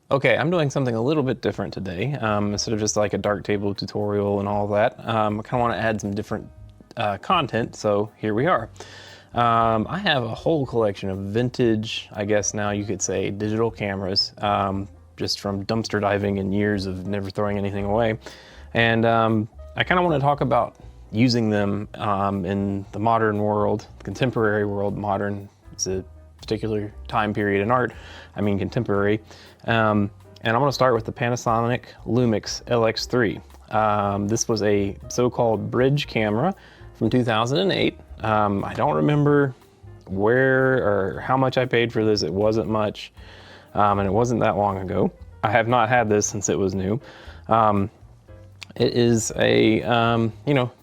Okay, I'm doing something a little bit different today. Instead of just like a Darktable tutorial and all that, I kind of want to add some different content, so here we are. I have a whole collection of vintage, I guess now you could say, digital cameras, just from dumpster diving and years of never throwing anything away. And I kind of want to talk about using them in the modern world, contemporary world. Modern, it's a particular time period in art, I mean contemporary. And I'm going to start with the Panasonic Lumix LX3. This was a so-called bridge camera from 2008. I don't remember where or how much I paid for this. It wasn't much, and it wasn't that long ago. I have not had this since it was new. It is a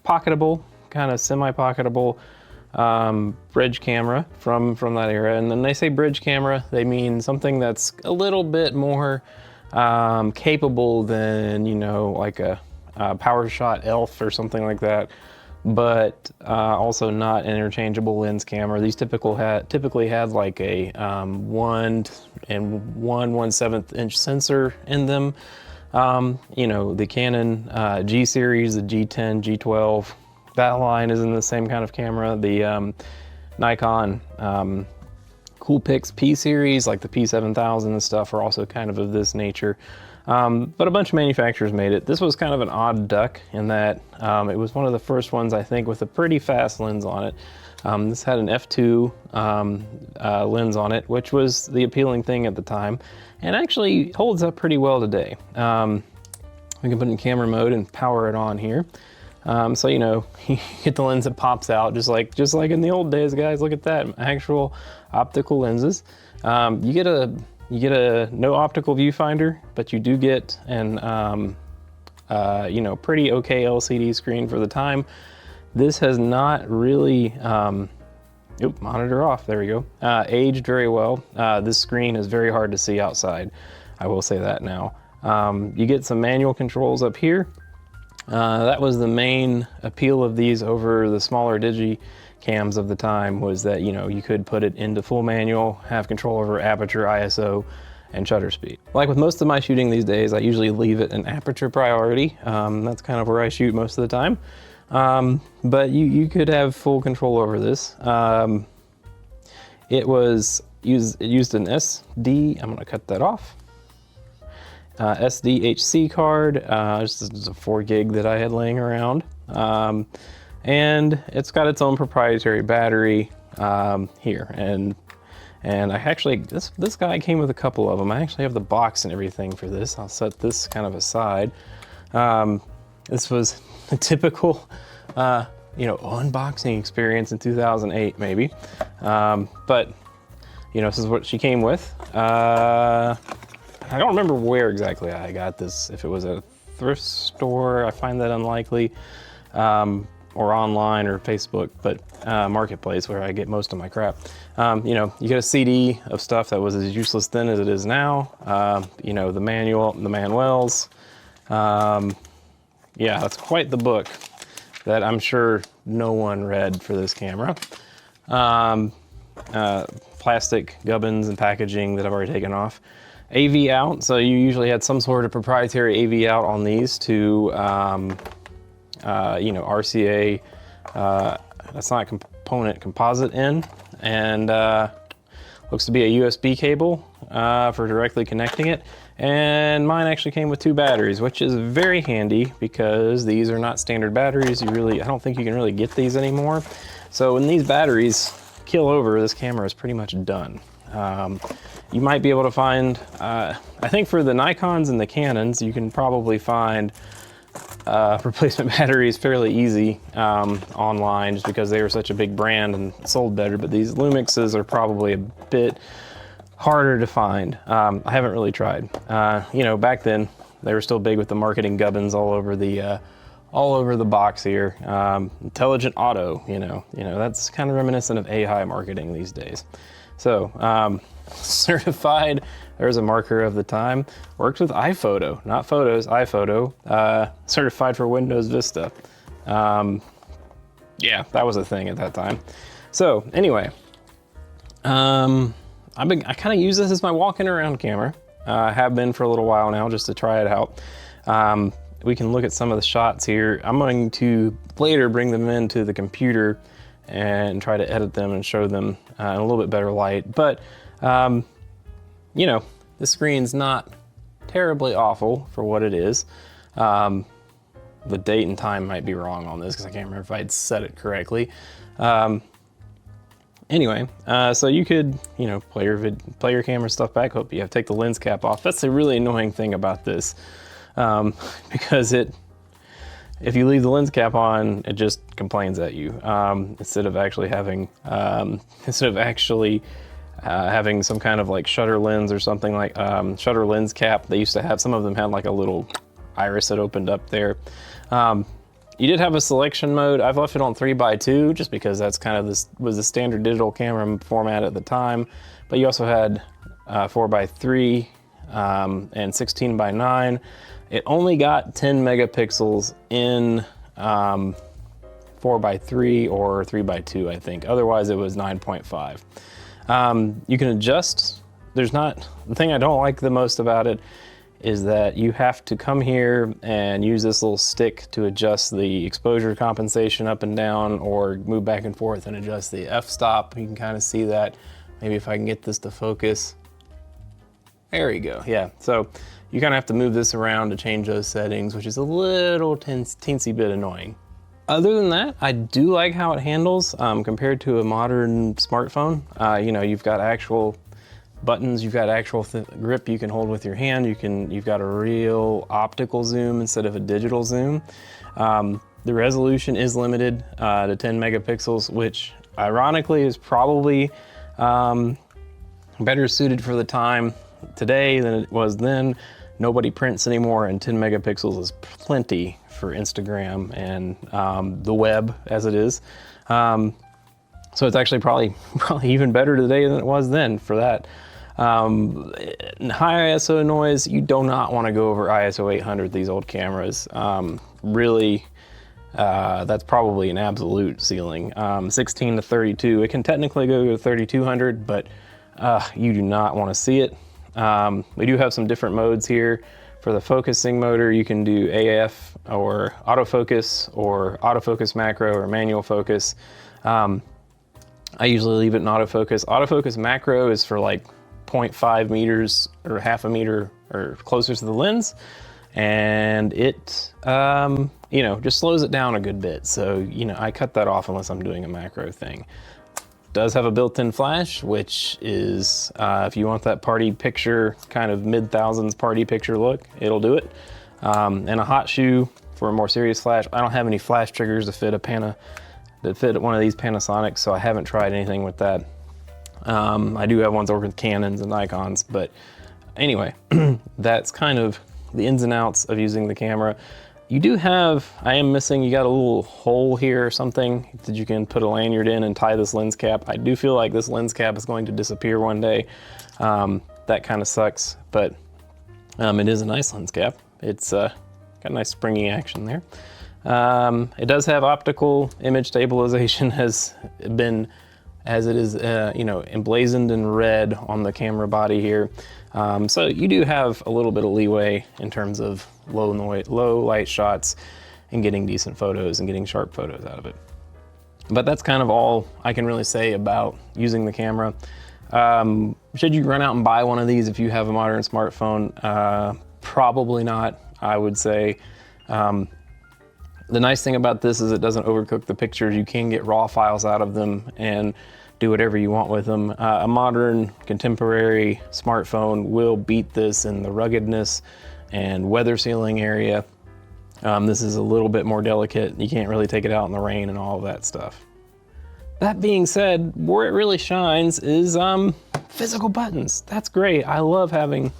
pocketable, kind of semi-pocketable bridge camera from that era. And then they say bridge camera, they mean something that's a little bit more capable than, like a PowerShot ELPH or something like that, but also not interchangeable lens camera. These typically had like a 1 and 1/7 inch sensor in them. The Canon G series, the G10, G12, that line is in the same kind of camera. The Nikon Coolpix P series, like the P7000 and stuff, are also kind of this nature. But a bunch of manufacturers made it. This was kind of an odd duck in that it was one of the first ones, I think, with a pretty fast lens on it. This had an f2 lens on it, which was the appealing thing at the time, and actually holds up pretty well today. We can put it in camera mode and power it on here. So you get the lens that pops out, just like in the old days, guys. Look at that, actual optical lenses. You get a no optical viewfinder, but you do get an pretty okay LCD screen for the time. This has not really monitor off, there we go, aged very well. This screen is very hard to see outside, I will say that now. You get some manual controls up here. That was the main appeal of these over the smaller digicams of the time, was that you could put it into full manual, have control over aperture, ISO, and shutter speed. Like with most of my shooting these days, I usually leave it in aperture priority. That's kind of where I shoot most of the time. But you could have full control over this. It used an SD. I'm gonna cut that off. SDHC card, just a 4 gig that I had laying around. And it's got its own proprietary battery here. And I actually, this guy came with a couple of them. I actually have the box and everything for this. I'll set this kind of aside. This was a typical, unboxing experience in 2008, maybe. But this is what she came with. I don't remember where exactly I got this, if it was a thrift store, I find that unlikely, or online or Facebook, but Marketplace, where I get most of my crap. You get a CD of stuff that was as useless then as it is now. The manuals. Yeah, that's quite the book that I'm sure no one read for this camera. Plastic gubbins and packaging that I've already taken off. AV out, so you usually had some sort of proprietary AV out on these to, RCA, that's not component, composite in, and looks to be a USB cable for directly connecting it. And mine actually came with 2 batteries, which is very handy because these are not standard batteries. I don't think you can really get these anymore. So when these batteries kill over, this camera is pretty much done. You might be able to find, I think for the Nikons and the Canons, you can probably find replacement batteries fairly easy online, just because they were such a big brand and sold better. But these Lumixes are probably a bit harder to find. I haven't really tried. Back then they were still big with the marketing gubbins all over the box here. Intelligent Auto, that's kind of reminiscent of AI marketing these days. So, certified, there's a marker of the time, worked with iPhoto, not Photos, iPhoto, certified for Windows Vista. Yeah, that was a thing at that time. So anyway, I kind of use this as my walking around camera. have been for a little while now just to try it out. We can look at some of the shots here. I'm going to later bring them into the computer and try to edit them and show them in a little bit better light. But, you know, the screen's not terribly awful for what it is. The date and time might be wrong on this because I can't remember if I'd set it correctly. Anyway, so you could, you know, play your camera stuff back. Hope you have to take the lens cap off. That's the really annoying thing about this, because if you leave the lens cap on, it just complains at you, instead of actually having having some kind of like shutter lens or something like shutter lens cap. They used to have, some of them had like a little iris that opened up there. You did have a selection mode. I've left it on 3x2 just because that's kind of was the standard digital camera format at the time. But you also had 4x3 and 16x9. It only got 10 megapixels in 4x3 or 3x2, I think. Otherwise, it was 9.5. You can adjust. The thing I don't like the most about it is that you have to come here and use this little stick to adjust the exposure compensation up and down, or move back and forth and adjust the f-stop. You can kind of see that. Maybe if I can get this to focus. There you go, yeah. So you kind of have to move this around to change those settings, which is a little teensy bit annoying. Other than that, I do like how it handles compared to a modern smartphone. You know, you've got actual buttons, you've got actual grip you can hold with your hand. You've got a real optical zoom instead of a digital zoom. The resolution is limited to 10 megapixels, which ironically is probably better suited for the time today than it was then. Nobody prints anymore, and 10 megapixels is plenty for Instagram and the web as it is. So it's actually probably even better today than it was then for that. High ISO noise, you do not want to go over ISO 800, these old cameras. Really, that's probably an absolute ceiling. 16 to 32, it can technically go to 3200, but you do not want to see it. We do have some different modes here. For the focusing motor, you can do AF or autofocus macro or manual focus. I usually leave it in autofocus. Autofocus macro is for like 0.5 meters or half a meter or closer to the lens, and it you know, just slows it down a good bit. So, you know, I cut that off unless I'm doing a macro thing. It does have a built-in flash, which is if you want that party picture, kind of mid-thousands party picture look, it'll do it. And a hot shoe for a more serious flash. I don't have any flash triggers to fit one of these Panasonics, so I haven't tried anything with that. I do have ones over with Canons and Nikons, but anyway, that's kind of the ins and outs of using the camera. You do have, you got a little hole here or something that you can put a lanyard in and tie this lens cap. I do feel like this lens cap is going to disappear one day. That kind of sucks, but it is a nice lens cap. It's got a nice springy action there. It does have optical image stabilization, as it is, you know, emblazoned in red on the camera body here. So you do have a little bit of leeway in terms of low light shots and getting decent photos and getting sharp photos out of it. But that's kind of all I can really say about using the camera. Should you run out and buy one of these if you have a modern smartphone? Probably not, I would say. The nice thing about this is it doesn't overcook the pictures. You can get raw files out of them and do whatever you want with them. A modern contemporary smartphone will beat this in the ruggedness and weather sealing area. This is a little bit more delicate. You can't really take it out in the rain and all of that stuff. That being said, where it really shines is physical buttons. That's great. I love having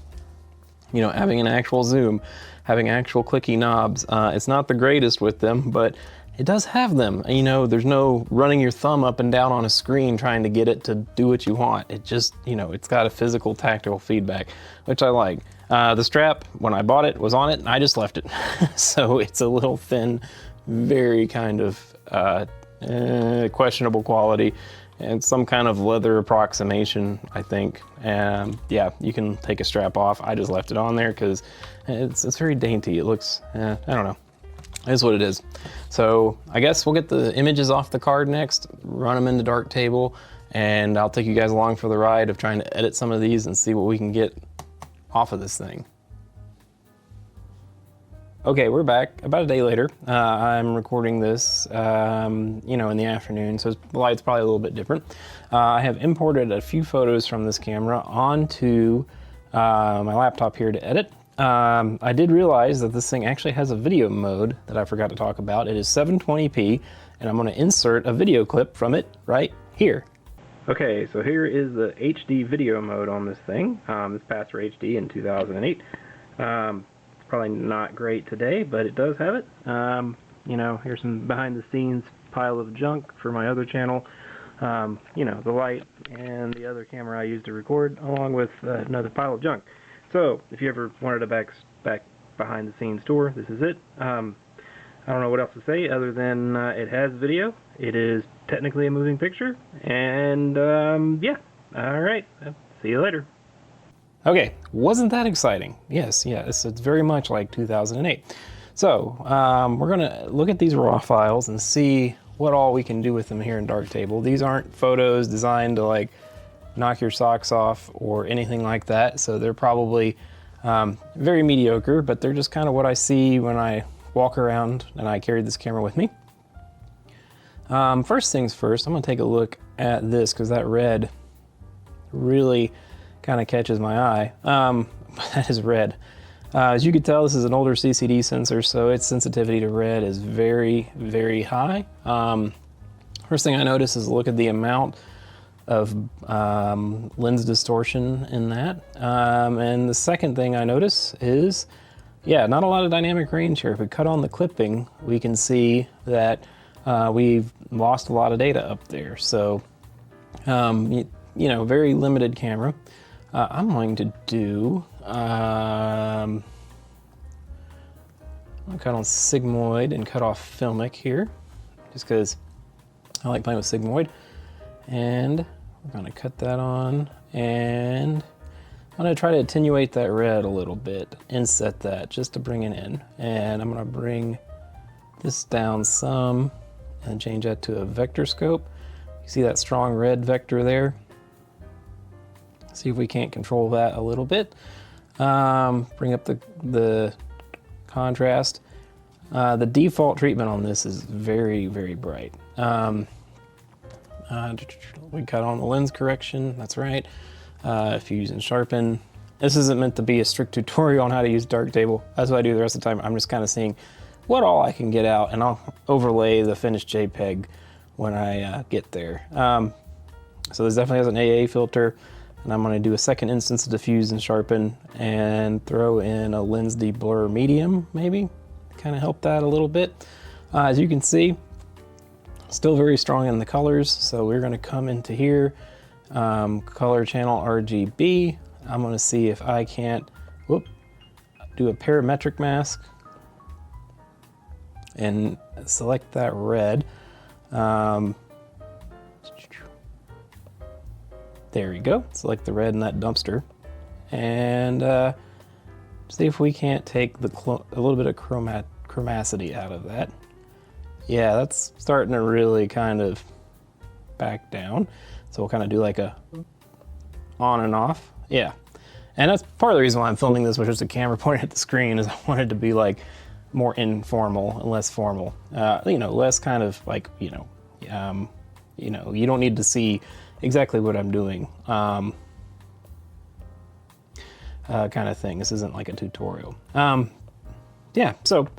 an actual zoom, having actual clicky knobs. It's not the greatest with them, but it does have them. You know, there's no running your thumb up and down on a screen trying to get it to do what you want. It just, you know, it's got a physical tactile feedback, which I like. The strap, when I bought it, was on it, and I just left it. So it's a little thin, very kind of questionable quality. and some kind of leather approximation, I think. And yeah, you can take a strap off. I just left it on there because it's very dainty. It looks, I don't know. It is what it is. So I guess we'll get the images off the card next, run them into Darktable, and I'll take you guys along for the ride of trying to edit some of these and see what we can get off of this thing. Okay, we're back about a day later. I'm recording this, you know, in the afternoon, so the light's probably a little bit different. I have imported a few photos from this camera onto my laptop here to edit. I did realize that this thing actually has a video mode that I forgot to talk about. It is 720p, and I'm going to insert a video clip from it right here. Okay, so here is the HD video mode on this thing. This passed for HD in 2008. Probably not great today, but it does have it. You know, here's some behind the scenes pile of junk for my other channel. You know, the light and the other camera I use to record, along with another pile of junk. So, if you ever wanted a back behind the scenes tour, this is it. I don't know what else to say other than it has video. It is technically a moving picture, and yeah. Alright, see you later. Okay, wasn't that exciting? Yes, it's very much like 2008. So, we're gonna look at these raw files and see what all we can do with them here in Darktable. These aren't photos designed to like knock your socks off or anything like that, so they're probably very mediocre, but they're just kind of what I see when I walk around and I carry this camera with me. First things first, I'm gonna take a look at this because that red really kind of catches my eye. That is red. As you can tell, this is an older CCD sensor, so its sensitivity to red is very, very high. First thing I notice is look at the amount of lens distortion in that. And the second thing I notice is, yeah, not a lot of dynamic range here. If we cut on the clipping, we can see that we've lost a lot of data up there. So, you know, very limited camera. I'm going to do, I'm gonna cut on sigmoid and cut off filmic here, just because I like playing with sigmoid. And we're gonna cut that on, and I'm gonna try to attenuate that red a little bit, inset that just to bring it in. And I'm gonna bring this down some and change that to a vector scope. You see that strong red vector there? See if we can't control that a little bit. Bring up the contrast. The default treatment on this is very, very bright. We cut on the lens correction, that's right. Fuse and sharpen. This isn't meant to be a strict tutorial on how to use Darktable. That's what I do the rest of the time. I'm just kind of seeing what all I can get out, and I'll overlay the finished JPEG when I get there. So this definitely has an AA filter. And I'm going to do a second instance of diffuse and sharpen and throw in a lens deblur medium, maybe, kind of help that a little bit. As you can see, still very strong in the colors, so we're going to come into here, color channel RGB. I'm going to see if I can't do a parametric mask and select that red. There we go, select the red in that dumpster, and see if we can't take a little bit of chromacity out of that. Yeah, that's starting to really kind of back down. So we'll kind of do like a on and off. Yeah, and that's part of the reason why I'm filming this with just a camera pointing at the screen, is I wanted to be like more informal and less formal. You know, less kind of like, you know, you don't need to see exactly what I'm doing, kind of thing. This isn't like a tutorial. Yeah, so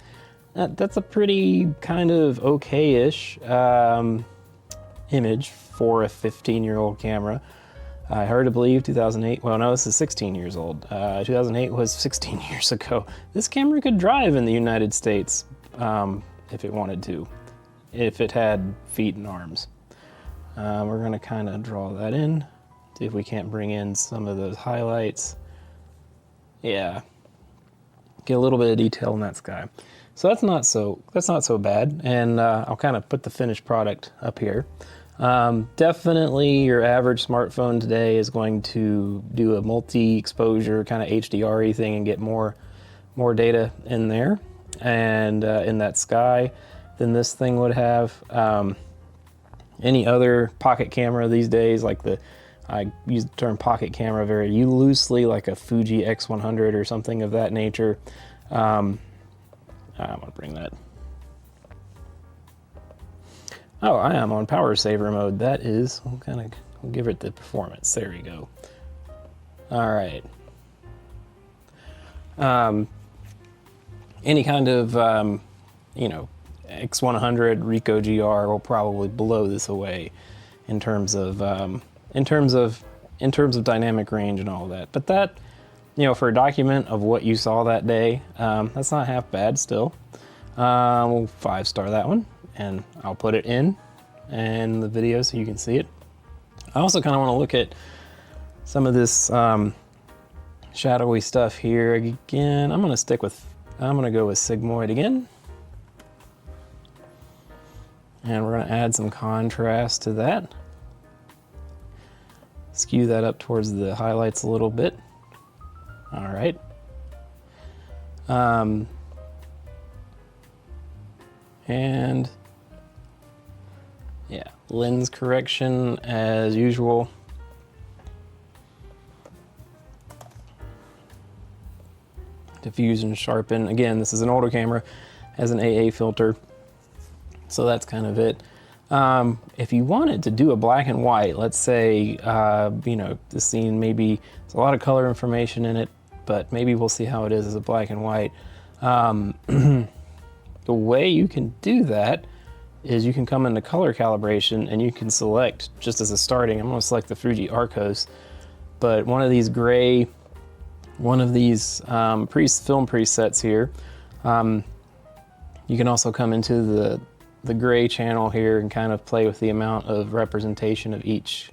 that's a pretty kind of okay-ish image for a 15-year-old camera. Hard to believe 2008, well no, this is 16 years old. 2008 was 16 years ago. This camera could drive in the United States if it wanted to, if it had feet and arms. We're gonna kind of draw that in, see if we can't bring in some of those highlights. Yeah, get a little bit of detail in that sky. So that's not so bad, and I'll kind of put the finished product up here. Definitely your average smartphone today is going to do a multi-exposure kind of HDR-y thing and get more data in there and in that sky than this thing would have. Any other pocket camera these days, like I use the term pocket camera very loosely, like a Fuji X100 or something of that nature. I'm gonna bring that. Oh, I am on power saver mode. That is, we'll give it the performance. There we go. All right. Any kind of, you know, X100 Ricoh GR will probably blow this away in terms of dynamic range and all that. But that, you know, for a document of what you saw that day, that's not half bad still. We'll 5-star that one, and I'll put it in the video so you can see it. I also kind of want to look at some of this shadowy stuff here again. I'm gonna go with sigmoid again. And we're gonna add some contrast to that. Skew that up towards the highlights a little bit. All right. And yeah, lens correction as usual. Diffuse and sharpen. Again, this is an older camera, has an AA filter, so that's kind of it. If you wanted to do a black and white, let's say, you know, the scene maybe there's a lot of color information in it, but maybe we'll see how it is as a black and white. The way you can do that is you can come into color calibration and you can select, just as a starting, I'm gonna select the Fuji Arcos, but one of these gray, film presets here. You can also come into the gray channel here and kind of play with the amount of representation of each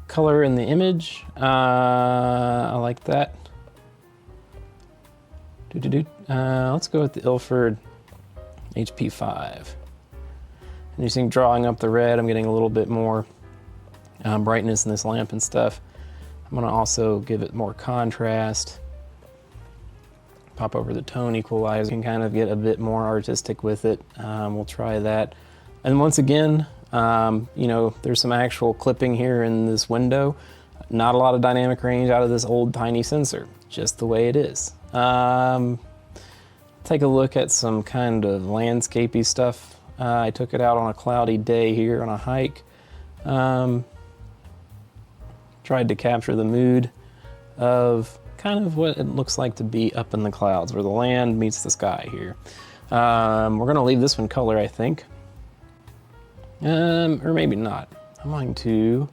color in the image. I like that. Let's go with the Ilford HP5. And you see drawing up the red, I'm getting a little bit more brightness in this lamp and stuff. I'm gonna also give it more contrast. Pop over the tone equalizer, you can kind of get a bit more artistic with it. We'll try that. And once again, you know, there's some actual clipping here in this window. Not a lot of dynamic range out of this old tiny sensor, just the way it is. Take a look at some kind of landscapey stuff. I took it out on a cloudy day here on a hike. Tried to capture the mood of kind of what it looks like to be up in the clouds, where the land meets the sky here. We're gonna leave this one color, I think. Or maybe not. I'm going to,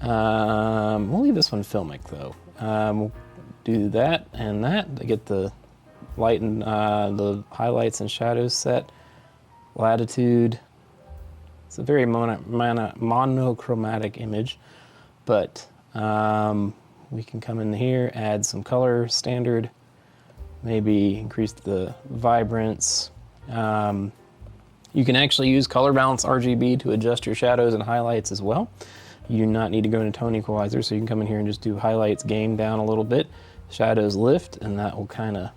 we'll leave this one filmic though. We'll do that and that to get the light and the highlights and shadows set. Latitude. It's a very monochromatic image, but we can come in here, add some color standard, maybe increase the vibrance. You can actually use color balance RGB to adjust your shadows and highlights as well. You do not need to go into tone equalizer, so you can come in here and just do highlights game down a little bit, shadows lift, and that will kind of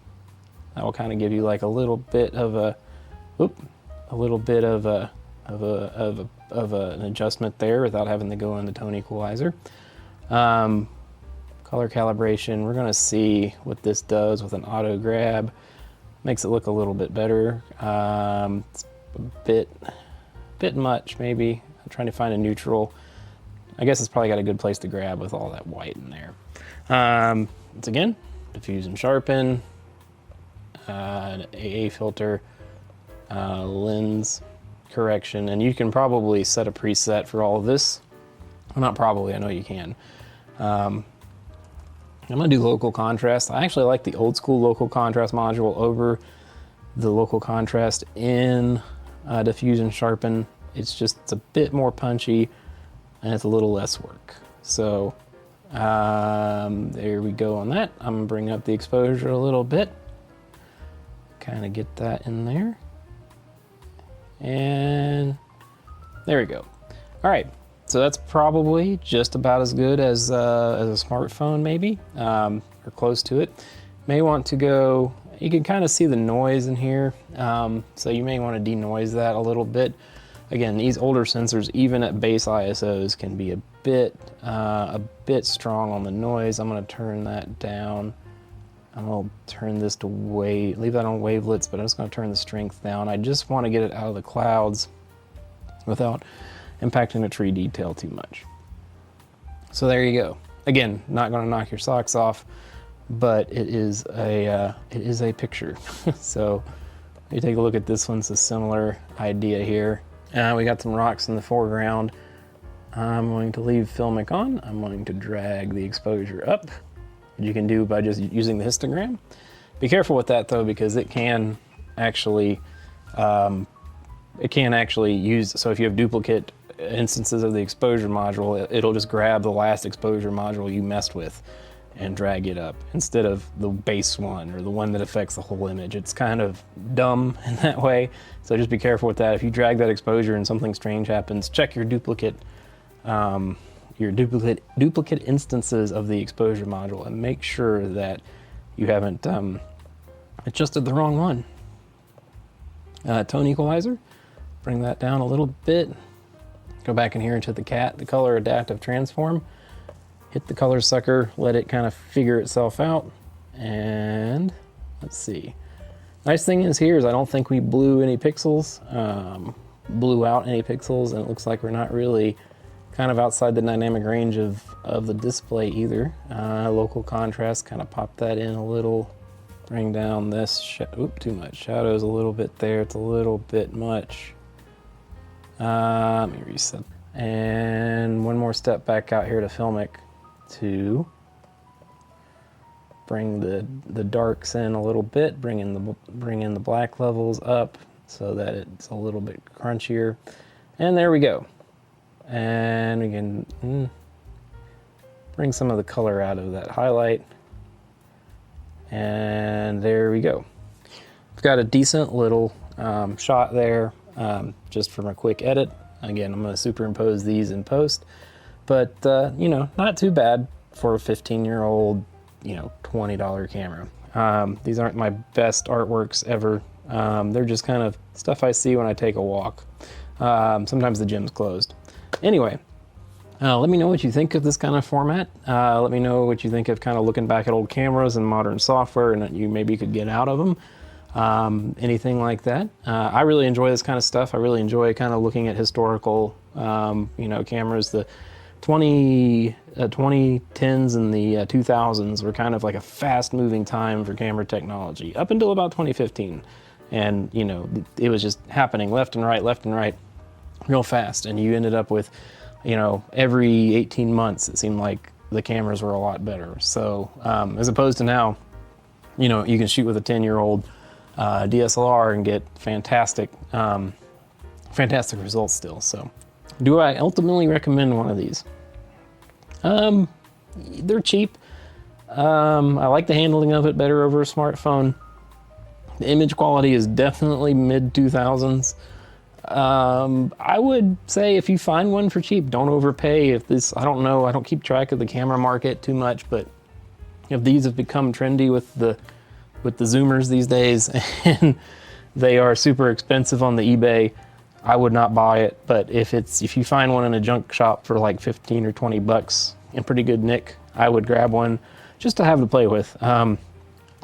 give you like a little bit of an adjustment there without having to go in the tone equalizer. Color calibration, we're gonna see what this does with an auto grab. Makes it look a little bit better. It's a bit much maybe. I'm trying to find a neutral. I guess it's probably got a good place to grab with all that white in there. Once again, diffuse and sharpen, an AA filter, lens correction, and you can probably set a preset for all of this. Well, not probably, I know you can. I'm gonna do local contrast. I actually like the old school local contrast module over the local contrast in diffuse and sharpen. It's a bit more punchy and it's a little less work. So there we go on that. I'm gonna bring up the exposure a little bit. Kind of get that in there. And there we go. All right, so that's probably just about as good as a smartphone maybe, or close to it. May want to go, you can kind of see the noise in here, so you may want to denoise that a little bit. Again, these older sensors, even at base ISOs, can be a bit strong on the noise. I'm going to turn that down. I'm going to turn this to leave that on wavelets, but I'm just going to turn the strength down. I just want to get it out of the clouds without impacting the tree detail too much. So there you go. Again, not going to knock your socks off, but it is a picture. So you take a look at this one. It's a similar idea here. We got some rocks in the foreground. I'm going to leave Filmic on. I'm going to drag the exposure up. You can do by just using the histogram. Be careful with that though, because it can actually use, so if you have duplicate instances of the exposure module, it'll just grab the last exposure module you messed with and drag it up instead of the base one or the one that affects the whole image. It's kind of dumb in that way, so just be careful with that. If you drag that exposure and something strange happens, check your duplicate instances of the exposure module and make sure that you haven't adjusted the wrong one. Tone equalizer, bring that down a little bit. Go back in here into the color adaptive transform. Hit the color sucker, let it kind of figure itself out. And let's see. Nice thing is here is I don't think we blew any pixels, blew out any pixels, and it looks like we're not really kind of outside the dynamic range of the display either. Local contrast, kind of pop that in a little, bring down this, too much. Shadow's a little bit there, it's a little bit much. Let me reset. And one more step back out here to Filmic to bring the darks in a little bit, bring in the black levels up so that it's a little bit crunchier. And there we go. And we can bring some of the color out of that highlight. And there we go. We've got a decent little shot there, just from a quick edit. Again, I'm going to superimpose these in post, but you know, not too bad for a 15-year-old, you know, $20 camera. These aren't my best artworks ever. They're just kind of stuff I see when I take a walk. Sometimes the gym's closed. Anyway, let me know what you think of this kind of format. Let me know what you think of kind of looking back at old cameras and modern software and that you maybe could get out of them. Anything like that. I really enjoy this kind of stuff. I really enjoy kind of looking at historical, you know, cameras. The 2010s and the 2000s were kind of like a fast-moving time for camera technology up until about 2015. And, you know, it was just happening left and right, real fast. And you ended up with, you know, every 18 months, it seemed like the cameras were a lot better. So as opposed to now, you know, you can shoot with a 10-year-old DSLR and get fantastic, fantastic results still. So do I ultimately recommend one of these? They're cheap. I like the handling of it better over a smartphone. The image quality is definitely mid 2000s. I would say if you find one for cheap, don't overpay. If this, I don't know, I don't keep track of the camera market too much, but if these have become trendy with the zoomers these days and they are super expensive on the eBay, I would not buy it. But if you find one in a junk shop for like 15 or 20 bucks in pretty good nick, I would grab one just to have to play with.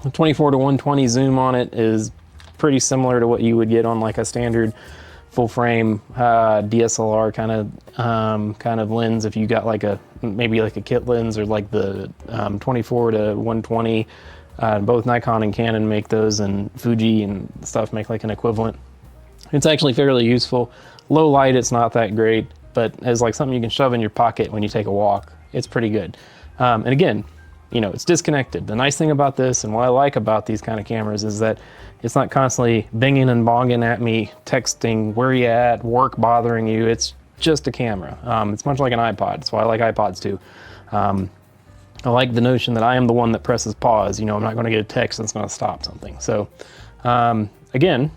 The 24 to 120 zoom on it is pretty similar to what you would get on like a standard full frame DSLR kind of lens. If you got like maybe like a kit lens or like the 24 to 120, both Nikon and Canon make those, and Fuji and stuff make like an equivalent. It's actually fairly useful. Low light, it's not that great, but as like something you can shove in your pocket when you take a walk, it's pretty good. And again, you know, it's disconnected. The nice thing about this and what I like about these kind of cameras is that it's not constantly binging and bonging at me, texting, where you at, work bothering you. It's just a camera. It's much like an iPod. That's why I like iPods too. I like the notion that I am the one that presses pause. You know, I'm not going to get a text that's going to stop something. So again,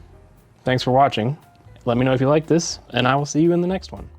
thanks for watching. Let me know if you like this, and I will see you in the next one.